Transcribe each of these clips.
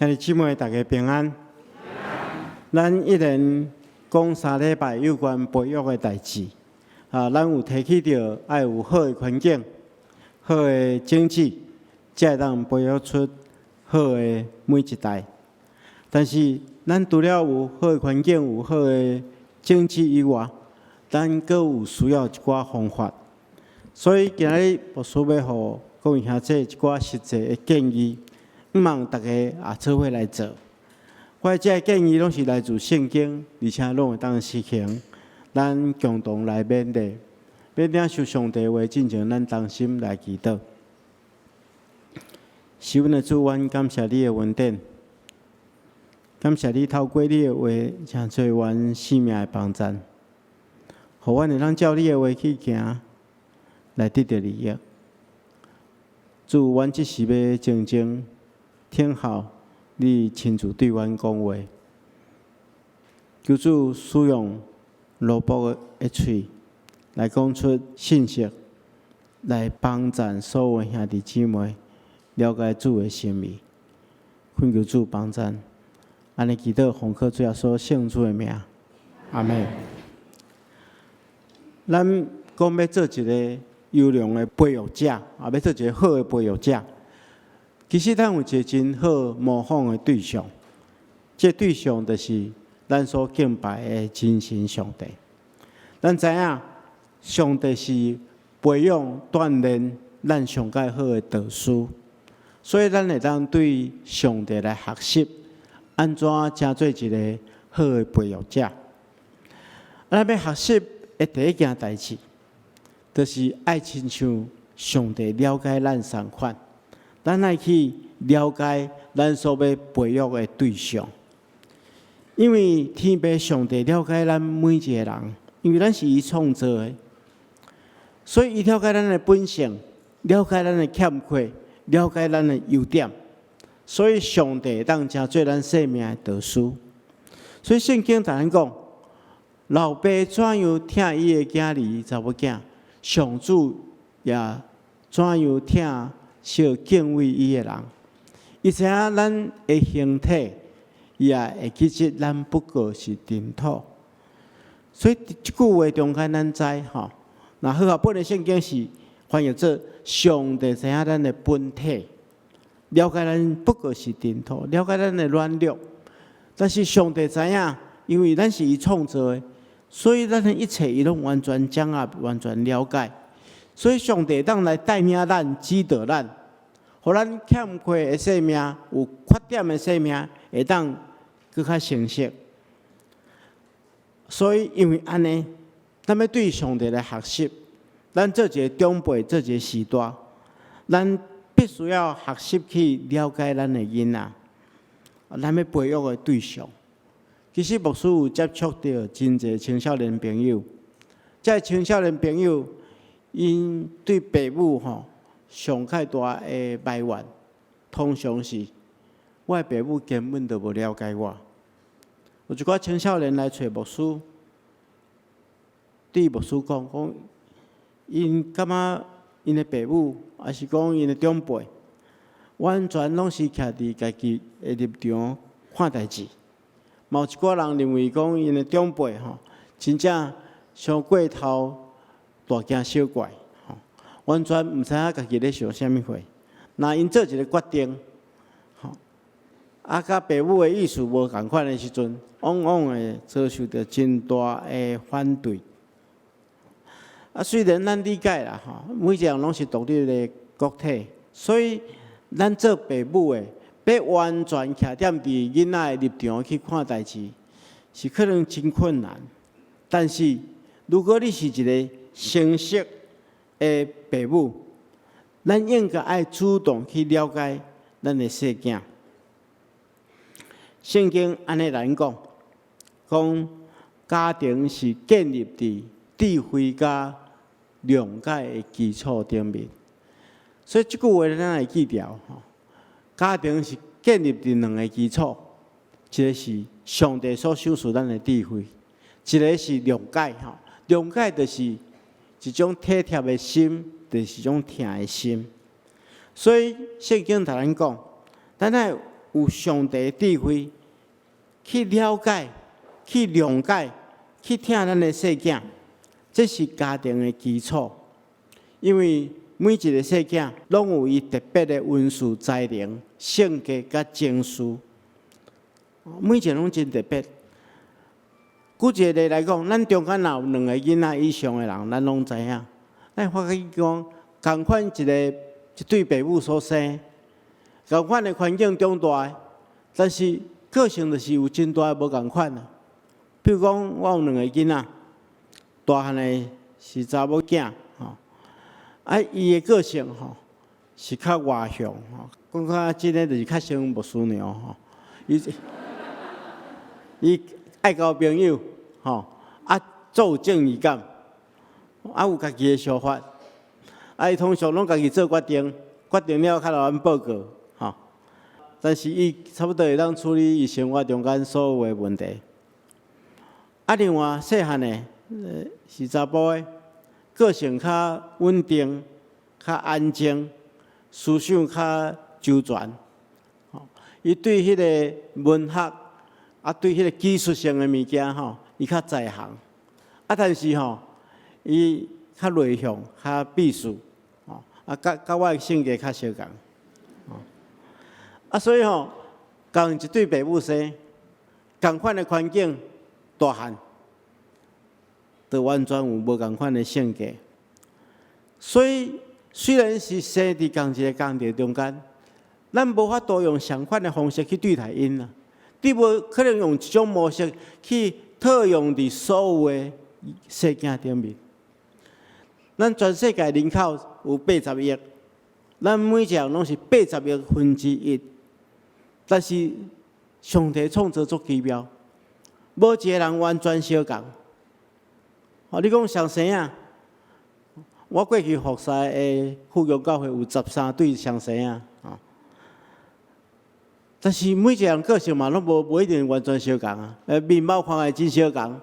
兄弟姊妹，大家平安。咱一连讲3礼拜有关培育的代志，咱有提起到爱有好的环境、好的经济，才会当培育出好的每一代。但是，咱除了有好的环境、有好的经济以外，咱阁有需要一寡方法。所以今日牧师要互各位兄弟一寡实际的建议。希望大家也做伙来做。我这些建议拢是来自圣经，而且拢会当实行。咱共同来勉励，要领受上帝话，进前咱同心来祈祷。是阮的主，阮感谢你的恩典，感谢你透过你的话，成做阮生命的帮助，互阮会当照你的话去行，来得到利益。主，阮即时要静静。听候你亲自对阮讲话，求主使用罗卜的嘴来讲出信息，来帮助所有兄弟姊妹了解主的心意。恳求主帮助，安尼祈祷奉靠主耶稣圣主的名，阿门。咱讲要做一个优良的培育者，要做一个好的培育者。其实，咱有一个真好模仿的对象，这对象就是咱所敬拜的真神上帝。咱知影，上帝是培养锻炼咱上界好的导师，所以咱会当对上帝来学习，安怎成做一个好的培育者。咱要学习的第一件代志，就是爱亲像上帝了解咱同款。咱爱去了解咱所要培育的对象，因为天父上帝了解咱每一个人，因为咱是伊创造的，所以伊了解咱的本性，了解咱的欠缺，了解咱的优点，所以上帝当成做咱生命的导师。所以圣经常讲，老爸怎样疼伊的囝儿查某囝，上主也怎样疼小敬畏伊的人，伊知影咱的形体，伊也会记得咱不过是尘土。所以即句话中间咱知吼，那好啊，本的圣经是翻译做上帝知影咱的本体，了解咱不过是尘土，了解咱的软弱。但是上帝知影，因为咱是伊创造的，所以咱的一切伊拢完全掌握、完全了解。所以上帝当来带领咱、指导咱，互咱欠缺的生命、有缺点的生命，会当更较成熟。所以因为安尼，咱要对上帝来学习，咱做一个长辈，做一个时代，咱必须要学习去了解咱的囡仔，咱要培育的对象。其实牧师有接触到真侪青少年朋友，这青少年朋友。因对父母上较大的埋怨，通常是我的父母根本就无了解我。有一寡青少年来找牧师，对牧师讲，因感觉因的父母，还是讲因的长辈，完全拢是徛伫家己的立场看代志。嘛有一寡人认为讲因的长辈真正伤过头。大惊小怪，完全毋知影家己咧想啥物货。那因做一个决定，甲父母的意思无共款的时阵，往往会遭受到真大的反对。虽然咱理解啦，每一个人拢是独立的个体，所以咱做父母的，要完全徛踮伫囡仔的立场去看代志，是可能真困难。但是如果你是一个成熟的父母，咱应该爱主动去了解咱的细囝。圣经安尼来讲，家庭是建立伫智慧甲谅解的基础顶面。所以这句话咱会记牢家庭是建立伫两个基础，一个是上帝所赏赐咱的智慧，一个是谅解谅解就是一种体贴的心，就是一种疼的心。所以圣经同咱讲，咱爱有上帝智慧，去了解、去谅解、去听咱的细囝，这是家庭的基础。因为每一个细囝拢有伊特别的文书才能、性格甲情绪，每一个拢真特别。举一个例来讲，咱中间若有2个囡仔以上的人，咱拢知影。咱发觉讲，同款一对父母所生，同款的环境长大的，但是个性就是有真大无同款啊。比如讲，我有2个囡仔，大汉的是查某囝，伊的个性是较外向，讲较真诶，就是较像牧师娘伊爱交朋友，足有正义感，有家己的想法，伊通常拢家己做决定，决定了较老咱报告，但是伊差不多会当处理伊生活中间所有的问题。另外细汉的是查甫的，个性较稳定、较安静，思想较周全。伊对迄个文学对迄个技术性的物件伊较在行。但是伊较内向、较避暑，甲我的性格较相共。所以共一对父母生，同款的环境，大汉，就完全有无同款的性格。所以虽然是生伫同一个工地中间，咱无法度用相反的方式去对待因啦。你无可能用一种模式去套用伫所有的细囝顶面。咱全世界人口有80亿，咱每一个人拢是80亿分之一。但是上帝创造足奇妙，无一个人完全相共。你讲上生啊？我过去服侍的富阳教会有13对上生啊，但是每一个人个性嘛，拢无一定完全相共啊。面貌看来真相共，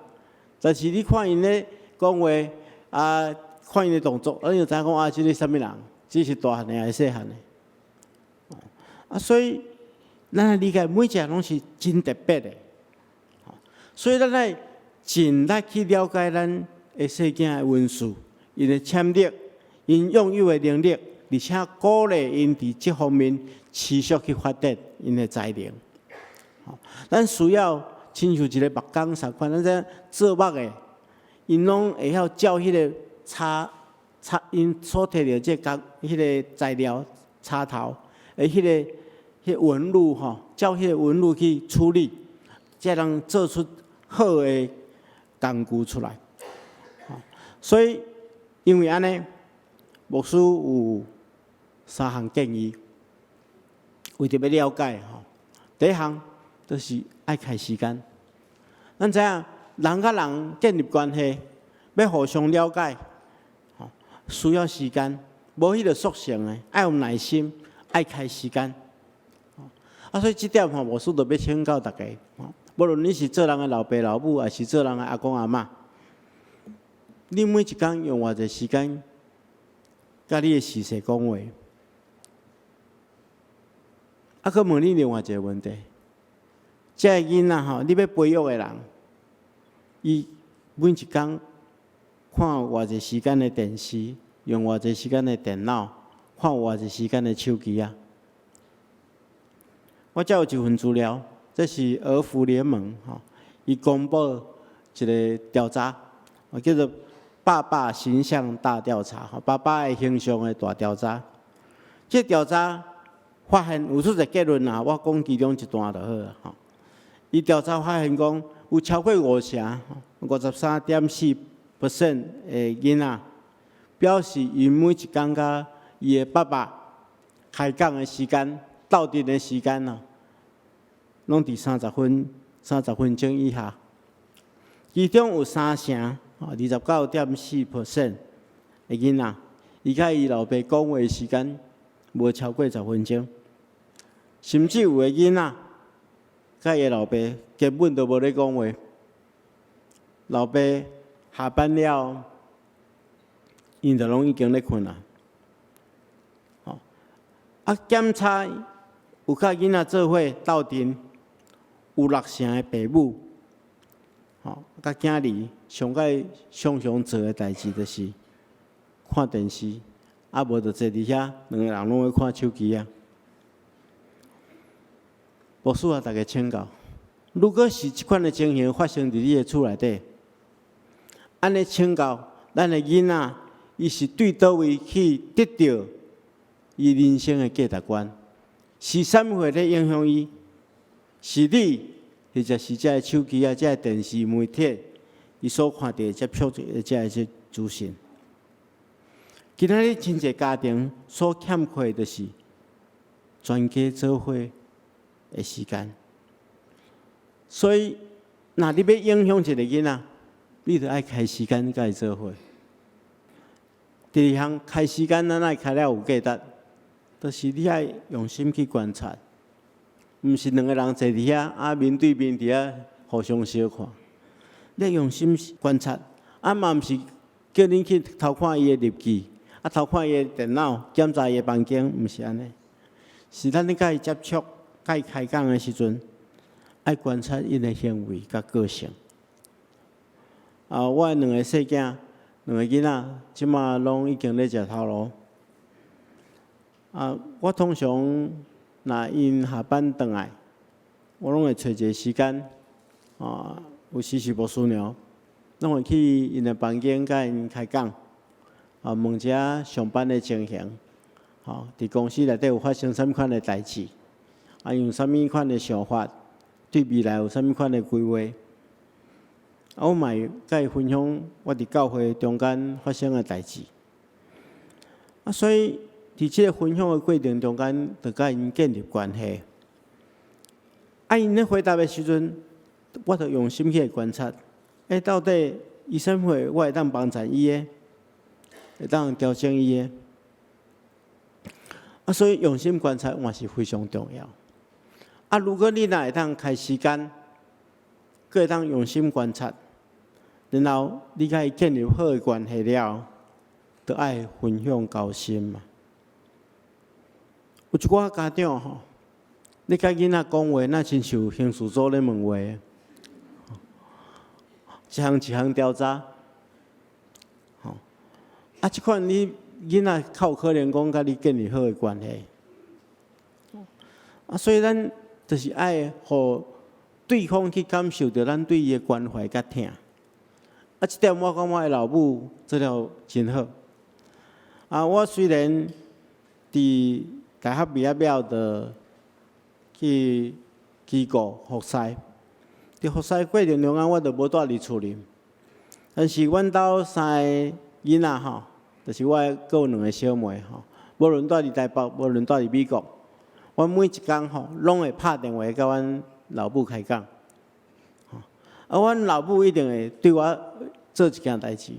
但是你看因咧讲话看因的动作，你就知影讲这是啥物人？这是大汉的还是细汉的？所以咱理解每一个人拢是真特别的，所以咱来尽力去了解咱的细囝的文书，因的潜力，因拥有的能力，而且鼓励因伫这方面持续去发展因的才能。咱需要亲像一个目光相款，咱这做目的，因拢会晓照迄个插因所摕到这迄个材料插头，迄个纹路照迄个纹路去处理，才能做出好的工具出来。所以因为安尼，牧师有3项建议，为着要了解第一项就是爱开时间。咱知影人甲人建立关系，要互相了解，需要时间，无迄个速成的，爱有耐心，爱开时间。所以这点牧师就要请教大家，无论你是做人的老爸老母，还是做人的阿公阿嬷，你每一天用偌济时间，甲你的事实讲话？佮问你另外一个问题：这个囡仔你要培育的人，伊每一天看偌济时间的电视，用偌济时间的电脑，看偌济时间的手机啊？我这有一份资料，这是儿福联盟伊公布一个调查，叫做“爸爸形象大调查”，爸爸的形象的大调查。这调查发现有出一个结论我讲其中一段就好了伊调查发现讲，有超过53.4% 的囡仔表示，因每一天甲伊的爸爸开讲的时间、斗阵的时间拢伫30分钟以下。其中有3成，29.4% 的囡仔，伊甲伊老爸讲话的时间无超过10分钟，甚至有的囡仔甲伊老爸根本都无咧讲话。老爸下班了，因就拢已经咧困啊。检查有甲囡仔做伙斗阵，有6成的爸母，甲囝儿常做的代志，就是看电视，无就坐伫遐，两个人拢在看手机啊。牧师大家请教，如果是即款的情形发生伫你的厝内底，安尼请教咱的囡仔，伊是对倒位去得到伊人生的价值观？是啥物会咧影响伊？是你，或者是遮个手机啊、遮个电视媒体，伊所看到接触的遮个资讯？今仔日真侪家庭所欠缺的是全家做伙的时间。所以，若你要影响一个囡仔，你着爱开时间甲伊做伙。第二项，开时间咱爱开了有价值。就是你爱用心去观察，毋是两个人坐伫遐面对面伫遐互相小看。你要用心观察，嘛毋是叫恁去偷看伊的日记，偷看伊的电脑，检查伊的房间，毋是安尼。是咱咧甲伊接触、甲伊开讲的时阵，爱观察伊的行为甲个性。我的两个细囝，两个囡仔，即马拢已经咧食头路。我通常若因下班转来，我拢会找一个时间，有时是无师娘，拢会去因的房间甲因开讲，问一下上班的情形，伫公司内底有发生啥物款的代志，用啥物款的想法，对未来有啥物款的规划，我嘛会甲伊分享我伫教会中间发生的代志，所以。伫即个分享的过程中间，就甲因建立关系。因咧回答的时阵，我着用心去观察，到底伊啥物会我会当帮助伊的，会当调整伊的。所以用心观察也是非常重要。如果你若会当开时间，佫会当用心观察，然后你甲伊建立好的关系了，就爱分享交心嘛。有一寡家长你甲囡仔讲话，那亲像刑事组咧问话，一项一项调查。即款你囡仔较有可能讲甲你建立好的关系。所以咱就是爱互对方去感受到咱对伊的关怀甲疼。即点我感觉我的老母做了真好。我虽然伫大学毕业了，就去机构服侍。伫服侍过程中间，我就无住伫厝里。但是阮兜三个囡仔就是我阁有两个小妹无论住伫台北，无论住伫美国，阮每一工拢会拍电话甲阮老母开讲。阮老母一定会对我做一件代志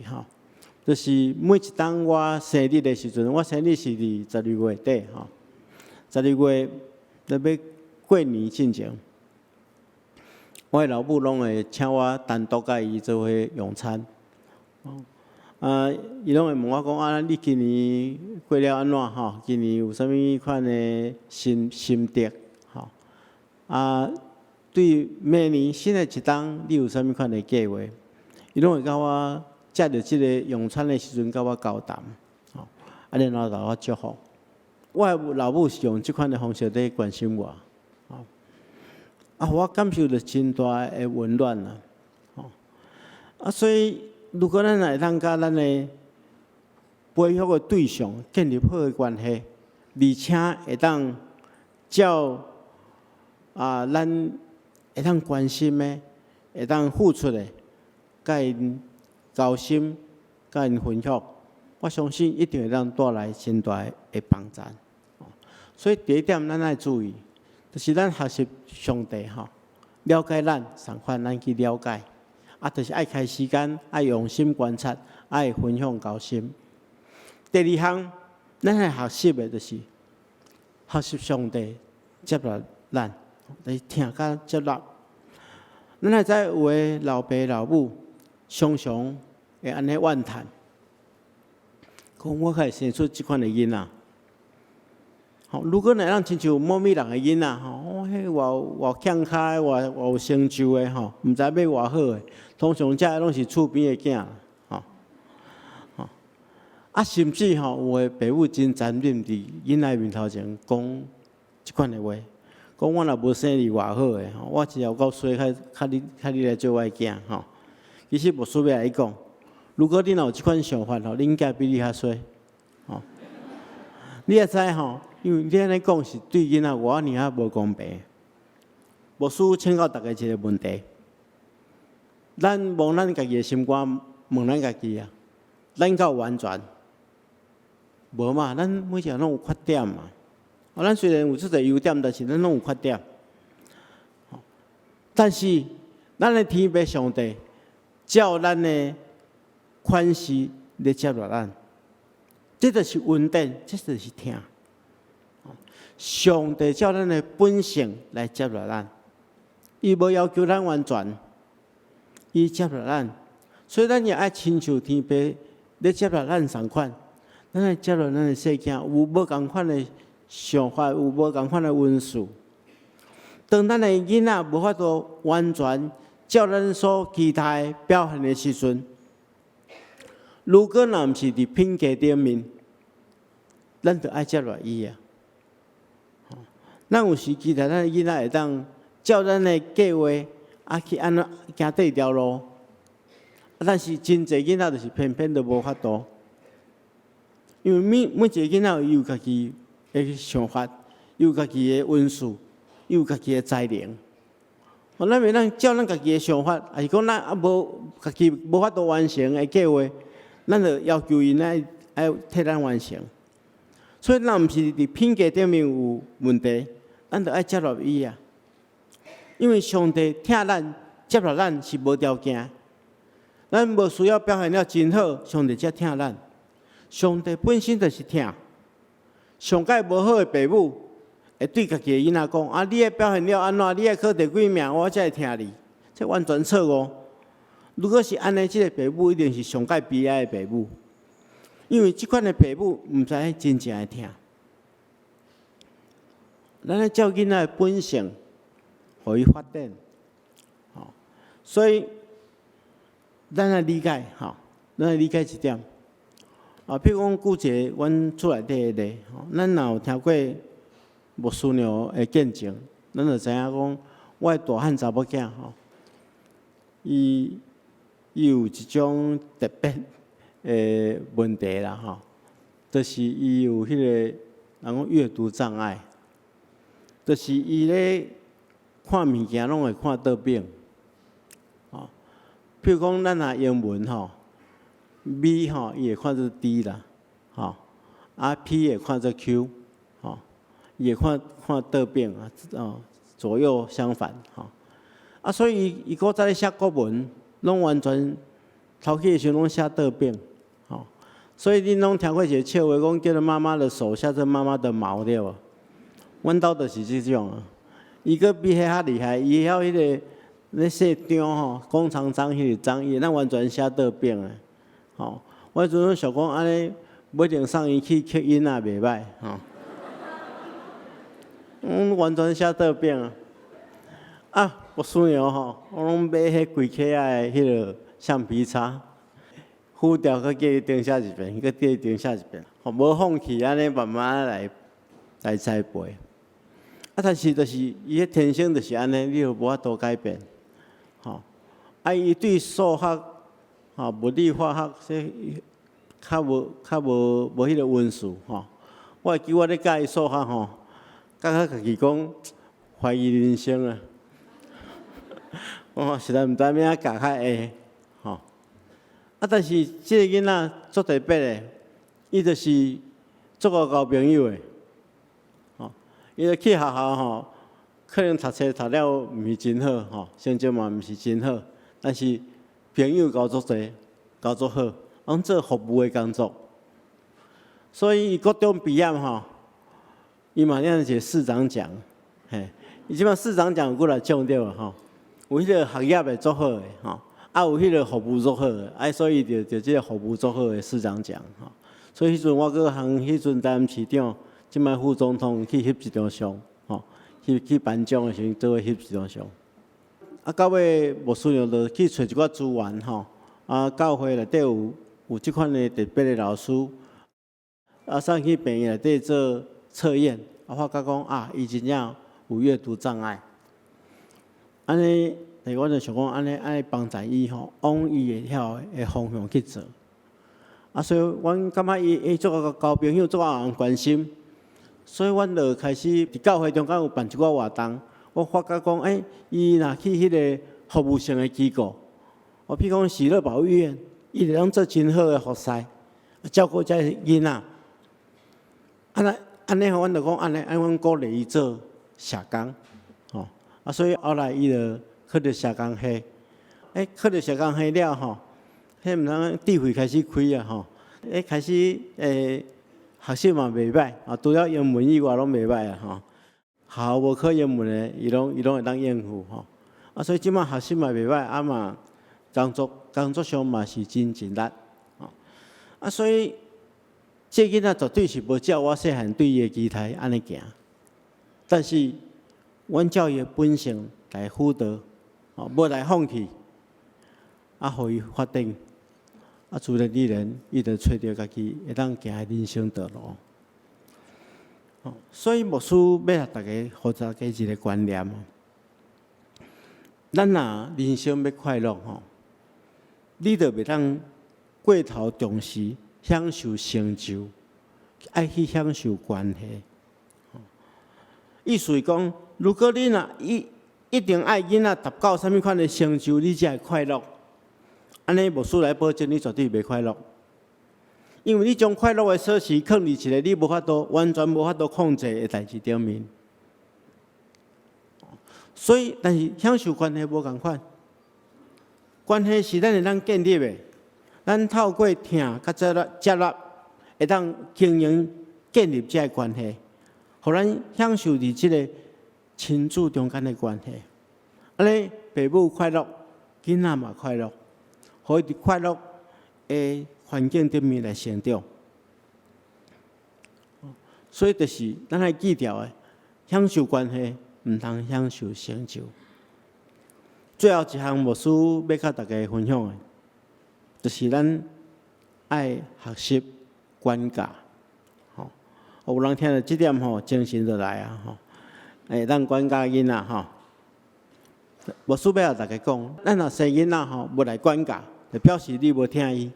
就是每一当我生日的时阵，我生日是伫12月底12月要过年进前，我的老母拢会请我单独甲伊做伙用餐。伊拢会问我讲你今年过了安怎今年有啥物款的心得对明年新的一冬，你有啥物款的计划？伊拢会甲我食着即个用餐的时阵，甲我交谈，然后甲我祝福。我的老母是用即款的方式在关心我，我感受到真大的温暖所以如果咱会当甲咱的培育的对象建立好的关系，而且会当照咱会当关心的、会当付出的，甲因交心、甲因分享。我相信一定会当带来真大的帮助。所以第一点，咱爱注意，就是咱学习上帝了解咱，同款咱去了解，就是爱开时间，爱用心观察，爱分享交心。第二项，咱爱学习的就是学习上帝接纳咱，就是听甲接纳。咱会知有的老爸老母常常会安尼怨叹。讲我会生出即款的囡仔，如果咱亲像某米人的囡仔迄偌强开偌有成就的毋知要偌好的，通常遮拢是厝边的囝甚至有的爸母真残忍伫囡仔面头前讲即款的话，讲我若无生你偌好的我只要够衰，较你来做我的囝其实无需要来讲，如果你若有即款想法恁囝比你较衰你也知因为你安尼讲是对囡仔偌尔啊无公平，无需请教大家一个问题，咱望咱家己的心肝，问咱家己咱够完全？无嘛，咱每一个人拢有缺点嘛。咱虽然有即个优点，但是咱拢有缺点。但是咱的天父上帝照咱的款式来接纳咱，这就是恩典，这就是疼。上帝照咱的本性来接纳咱，伊无要求咱完全，伊接纳咱，所以咱也爱亲像天父咧接纳咱同款。咱来接纳咱的细囝，有无共款的想法，有无共款的温数。当咱的囡仔无法度完全照咱所期待表现的时阵，如果若毋是伫品格顶面，咱就爱接纳伊咱有时期待咱的囡仔会当照咱的计划去安怎行对条路，但是真侪囡仔就是偏偏都无法度。因为每一个囡仔有家己的想法，有家己的温数，有家己的才能。咱袂当照咱家己的想法，还是讲咱无家己无法度完成的计划，咱就要求因爱替咱完成。所以，咱毋是伫品格顶面有问题，咱就爱接纳伊因为上帝疼咱、接纳咱是无条件，咱无需要表现了真好，上帝才疼咱。上帝本身就是疼，上界无好的爸母会对家己的囡仔讲你的表现了安怎？你的考第几名，我才会疼你。这完全错误。如果是安尼，这个爸母一定是上界悲哀的爸母，因为这款的爸母毋知真正的疼。咱咧照囡仔的本性，互伊发展。所以咱来理解咱来理解一点。譬如讲，举一个阮厝内底的例，咱若有听过牧师娘的见证，咱就知影讲，我的大汉查某囝伊有一种特别的问题啦就是伊有迄个人讲阅读障碍，就是伊咧看物件拢会看倒边，譬如讲咱若英文B 伊会看作 D 啦，P 会看作 Q， 伊会看倒边左右相反所以伊古早咧写国文，拢完全头起的时候拢写倒边所以恁拢听过一个笑话，讲叫做妈妈的手写成妈妈的毛对无？阮兜就是这种伊佫比迄较厉害，伊晓迄个咧写章工厂章迄个章，伊咱完全写倒边的。我迄阵想讲安尼，不一定送伊去吸引袂歹完全写倒边我孙娘我拢买迄规克仔的迄个橡皮擦，糊掉佮叫伊重写一遍，佮叫伊重写一遍，无放弃安尼慢慢来栽培。但是就是伊迄天生就是安尼，你就无法度改变伊对数学物理化学说较无迄个温数我会记我咧教伊数学教家己讲怀疑人生我实在毋知影教较会但是即个囡仔足特别的，伊就是足好交朋友的伊就去学校可能读册读了毋是真好成绩嘛毋是真好，但是朋友交足侪，交足好，拢做服务的工作。所以伊高中毕业伊嘛领一个市长奖，伊即摆市长奖有过来奖着有迄个学业会足好的有迄个服务足好的，所以就即个服务足好的市长奖所以迄阵我搁行迄阵担任市长，即摆副总统去翕一张相，去颁奖的时候做伙翕一张相。到尾牧师娘就去找一寡资源教会内底有即款的特别的老师，送去病院内底做测验，发觉讲伊真正有阅读障碍。安尼，我就想讲安尼帮助伊往伊会晓的方向去做。所以阮感觉伊做交朋友，做人关心，所以阮就开始伫教会中间有办一寡活动。我发觉讲，伊若去迄个服务性的机构，譬如讲喜乐保育院，伊会当做真好的服侍，照顾遮囡仔。安尼阮就讲安尼，阮鼓励伊做社工，所以后来伊就去着社工系，去着社工系了迄毋通智慧开始开开始学习嘛袂歹除了英文以外拢袂歹校无考英文的，伊拢会当应付所以即马学习嘛袂歹嘛工作上嘛是真力所以这囡仔绝对是无照我细汉对伊的期待安尼行，但是阮照伊的本性来辅导无来放弃互伊发展。自然而然，伊就找到家己会当行的人生道路。所以牧师要大家互大家一个观念咱若人生要快乐你就袂当过头重视享受成就，爱去享受关系。意思是讲，如果你若一定爱囡仔达到什么款的成就，你才会快乐。安尼牧师来保证，你绝对袂快乐，因为你将快乐的锁匙放伫一个你完全无法度控制的代志顶面。所以，但是享受关系无共款，关系是咱会当建立的，咱透过听甲接纳，会当经营建立这个关系，互咱享受伫即个亲子中间的关系。安尼，父母快乐，囡仔嘛快乐。可以伫快乐的环境顶面来成长，所以就是咱爱记住的，享受关系，毋通享受成就。最后一项牧师要甲大家分享的，就是咱爱学习管教。有人听到这点精神就来咱管教囡仔牧师要甲大家讲，咱若生囡仔无来管教。就表示你无听伊。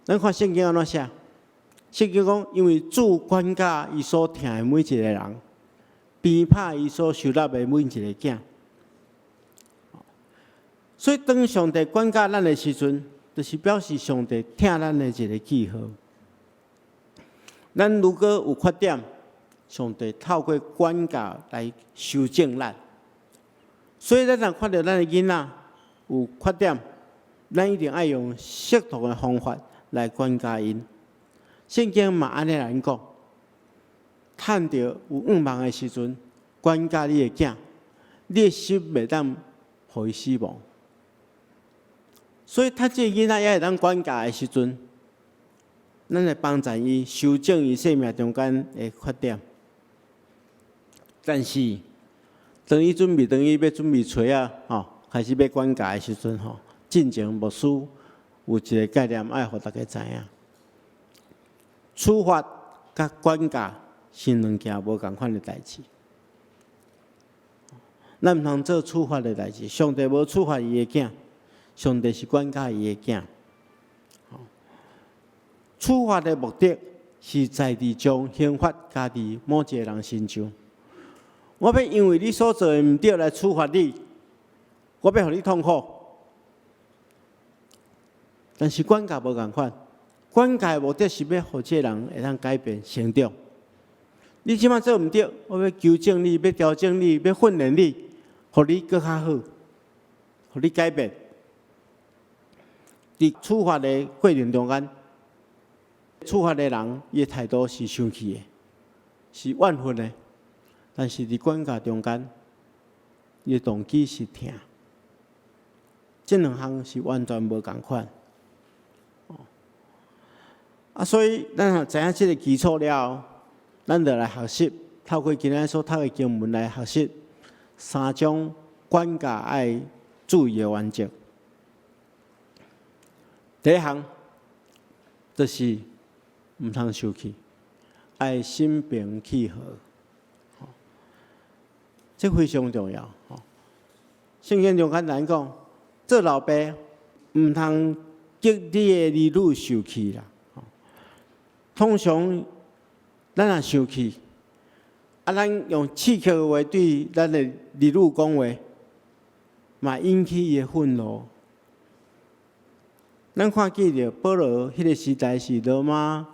咱看圣经安怎写？圣经讲，因为主管教伊所听的每一个人，鞭拍伊所收纳的每一个囝。所以，当上帝管教咱的时阵，就是表示上帝听咱的一个记号。咱如果有缺点，上帝透过管教来修正咱。所以，咱若看到咱的囡仔有缺点，咱一定要用适当的方法来管教因。圣经嘛安尼来讲，趁着有五忙的时阵，管教你的囝，你的心袂当互伊死亡。所以，他这囡仔也会当管教的时阵，咱来帮助伊修正伊生命中间的缺点。但是，当伊要准备找开始要管教的时阵进前牧师有一个概念，爱互大家知影：处罚甲管教是两件无共款的代志。咱毋通做处罚的代志，上帝无处罚伊的囝，上帝是管教伊的囝。处罚的目的是在伫将刑罚加伫某一个人身上。我要因为你所做的毋对来处罚你，我要互你痛苦。但是管教无共款，管教的目的是要互这个人会当改变成长。你即摆做毋对，我要纠正你，要调整你，要训练你，互你更较好，互你改变。伫处罚的过程中间，处罚的人伊的态度是生气的，是怨愤的，但是伫管教中间，伊的动机是疼。这两项是完全无共款。所以咱若知影这个基础了后，咱就来学习，透过今仔所读的经文来学习3种管教爱注意的原则。第一项就是毋通生气，爱心平气和，这非常重要。圣经中简单讲，做老爸毋通激你的儿女受气啦。通常咱若生气，咱用刺激的话对咱的儿女讲话，嘛引起伊的愤怒。咱看见着保罗迄个时代是罗马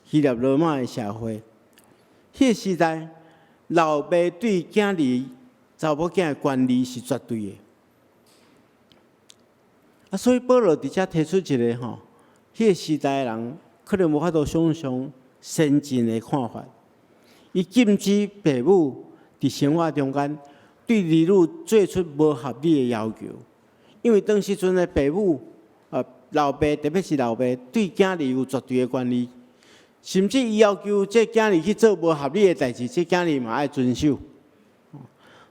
希腊罗马的社会，迄个时代老爸对囝儿、查某囝的权利是绝对的。所以保罗伫遮提出一个迄个时代的人可能无法度想象先进的看法。伊禁止父母伫生活中间对儿女做出无合理的要求，因为当时阵的父母老爸，特别是老爸，对囝儿有绝对的权利，甚至伊要求这囝儿去做无合理的代志，这囝儿嘛爱遵守。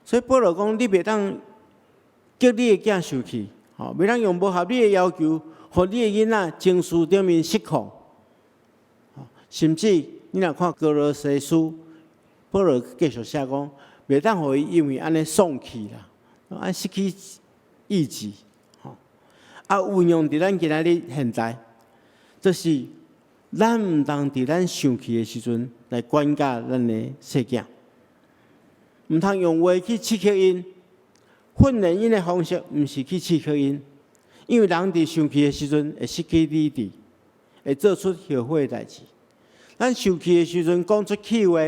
所以保罗讲，你袂当激你的囝受气，袂当用无合理的要求，互你的囡仔情绪顶面失控。甚至你若看哥罗西书，保罗继续写讲，袂当互伊因为安尼丧气啦，安失去意志。运用伫咱今仔日现在，就是咱毋当伫咱生气的时阵来管教咱的细囝，毋通用话去刺激因，训练因的方式毋是去刺激因，因为人伫生气的时阵会失去理智，会做出后悔的代志。咱生气的时阵讲出气话，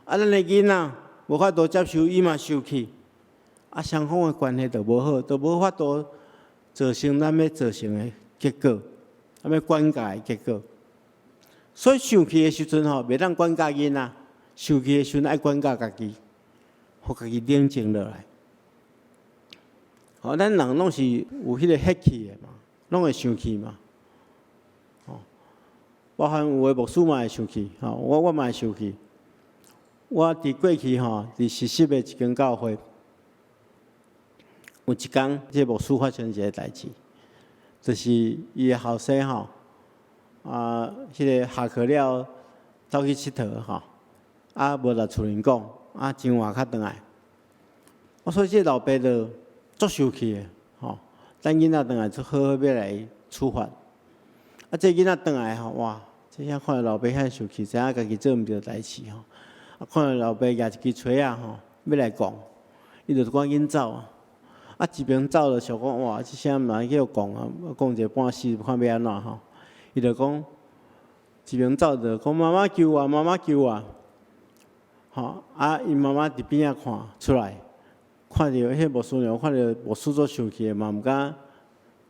咱的囡仔无法度接受，伊嘛生气，双方的关系就无好，就无法度造成咱要造成的结果，咱要管教的结果。所以生气的时阵袂当管教囡仔，生气的时阵爱管教家己，互家己冷静落来。咱人拢是有迄个血气的嘛，拢会生气嘛。包含有的牧师嘛会生气，我嘛会生气。我伫过去伫实习的一间教会。有一天，这牧师发生一个代志，就是伊的后生迄个下课了走去佚佗无来厝人讲，真晚较转来。所以这老爸就足生气的，等囡仔转来就好好要来处罚。这囡仔转来哇，这下看到老爸遐生气，知影家己做毋对代志看到老爸举一支锤要来讲，伊就赶紧走一边走就想讲哇，这声嘛叫讲讲一个半死，看要安怎伊就讲一边走就讲妈妈救我，妈妈救我。伊妈妈伫边仔看出来，看到迄牧师娘，看到牧师做生气嘛，毋敢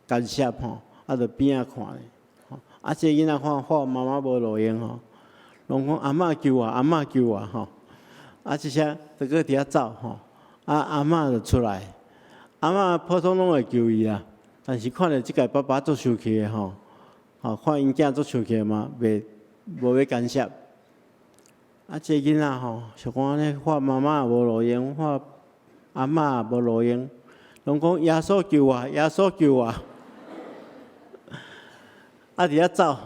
干涉就边仔看咧。这囡仔看妈妈无路用拢讲阿嬷救我，阿嬷救我这声就搁伫遐走阿嬷就出来。阿嬷普通拢会救伊啦，但是看到即个爸爸做生气的看因囝做生气嘛，无要干涉。这囡仔想讲安尼，我妈妈也无路用，我阿嬷也无路用，拢讲耶稣救我，耶稣救我。伫遐走，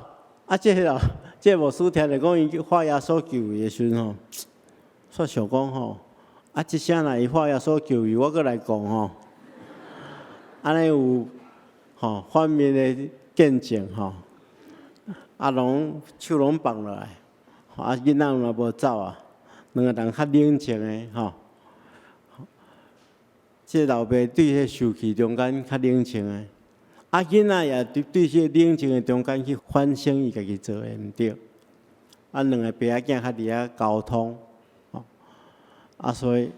这牧师听着讲伊画耶稣救伊的时阵煞想讲即声若伊画耶稣救伊，我搁来讲安尼有反面的见证拢手拢放落来，囡仔嘛无走两个人较冷静的这老爸对迄生气中间较冷静的，囡仔也对迄冷静的中间去反省伊家己做的毋对，两个爸仔囝较伫遐沟通所以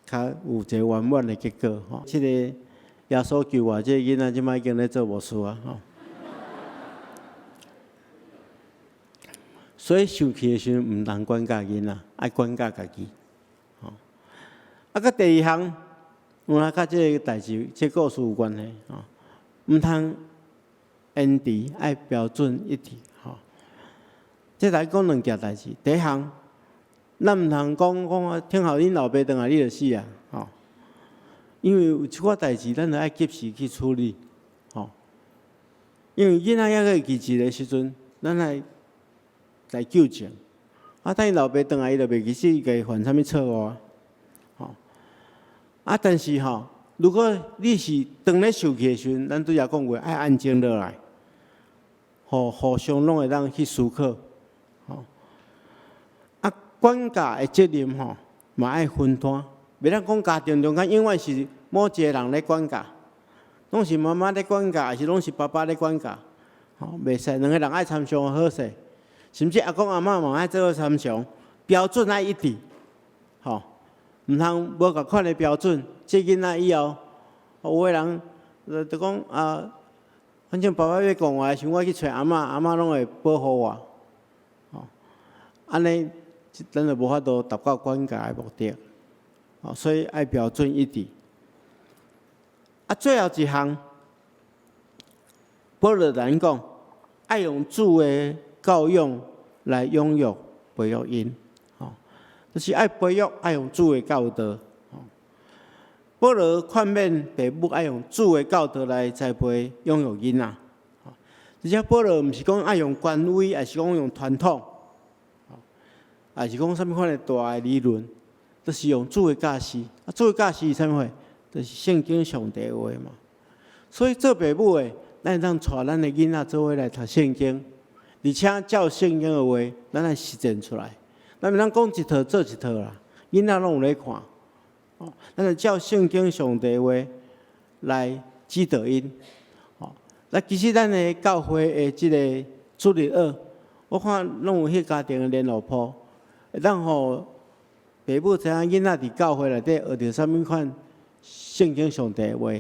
较有一个圆满的结果这个耶稣救我，这囡仔即摆已经咧做牧师所以生气的时阵毋通管教囡仔，爱管教家己第二项，有甲这个代志、这故事有关系毋通言辞爱标准一致这来讲两件代志。第一项，咱毋通讲听候恁老爸转来你就死啊，吼！因为有一寡代志，咱着爱及时去处理，吼！因为囡仔还可以记一的时阵，咱来纠正。啊，等伊老爸转来，伊就袂记死伊家己犯啥物错误啊，吼！啊，但是吼，如果你是当咧受气的时阵，咱拄则讲过，爱安静落来，互相拢会当去思考，吼。啊，管教的责任吼，嘛爱分担，袂当讲家庭中间永远是某一个人咧管教，拢是妈妈咧管教，还是拢是爸爸咧管教，吼，袂使两个人爱参详好势，甚至阿公阿嬷嘛爱做伙参详，标准爱一致，吼，毋通无共款的标准。这囡仔以后，有个人就讲啊，反正爸爸要讲话，想我去找阿嬷，阿嬷拢会保护我，吼，安尼咱就无法度达到管教的目的，吼，所以爱标准一致。啊，最后一项，保罗咱讲，爱用主的教养来养育培育因，吼，就是爱培育，爱用主的教导。保罗劝勉父母爱用主的教导来栽培养育囡仔，而且保罗毋是讲爱用权威，还是讲用传统，还是讲啥物款的大的理论，都是用主的教示。啊，主的教示是啥物货？就是圣经上帝的话嘛。所以做父母的，咱当带咱的囡仔做伙来读圣经，而且照圣经的话，咱来实践出来。咱毋通讲一套做一套啦，囡仔拢有咧看。哦，咱就照圣经上帝话来指导因。哦，那其实咱的教会的即个主日学，我看拢有迄家庭的联络簿，会当互父母知影囡仔伫教会内底学着啥物款圣经上帝的话，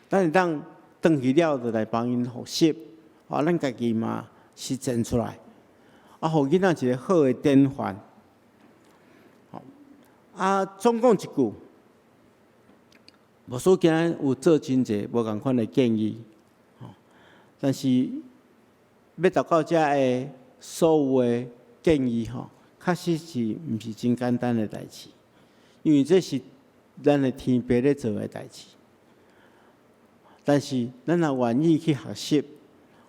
咱会当转去了就来帮因学习，啊，咱家己嘛实践出来，啊，互囡仔一个好的典范。好，啊，总讲一句。牧师今日有做真侪无共款的建议，但是要达到遮的所有的建议吼，确实是毋是真简单的代志，因为这是咱的天父咧做的代志。但是咱若愿意去学习，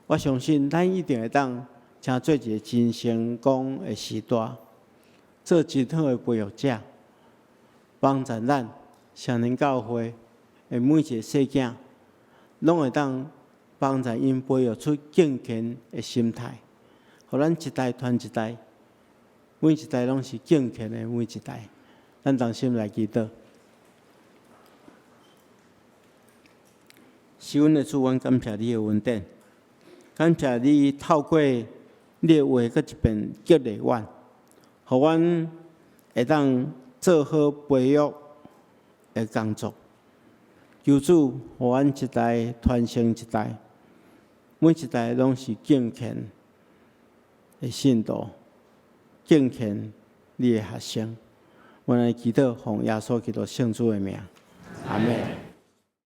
我相信咱一定会当成做一个真成功的时代，做真好的培育者，帮助咱成人教会。每一个细囝，拢会当帮助因培育出敬虔的心态，互咱一代传一代，每一代拢是敬虔的每一代。咱同心来祈祷。是阮的主，阮感谢你的恩典，感谢你透过你的话，搁一遍激励阮，互阮会当做好培育的工作。求主，互阮一代传承一代，每一代拢是敬虔的信徒，敬虔你的学生。我来祈祷，奉耶稣基督圣主的名，阿门。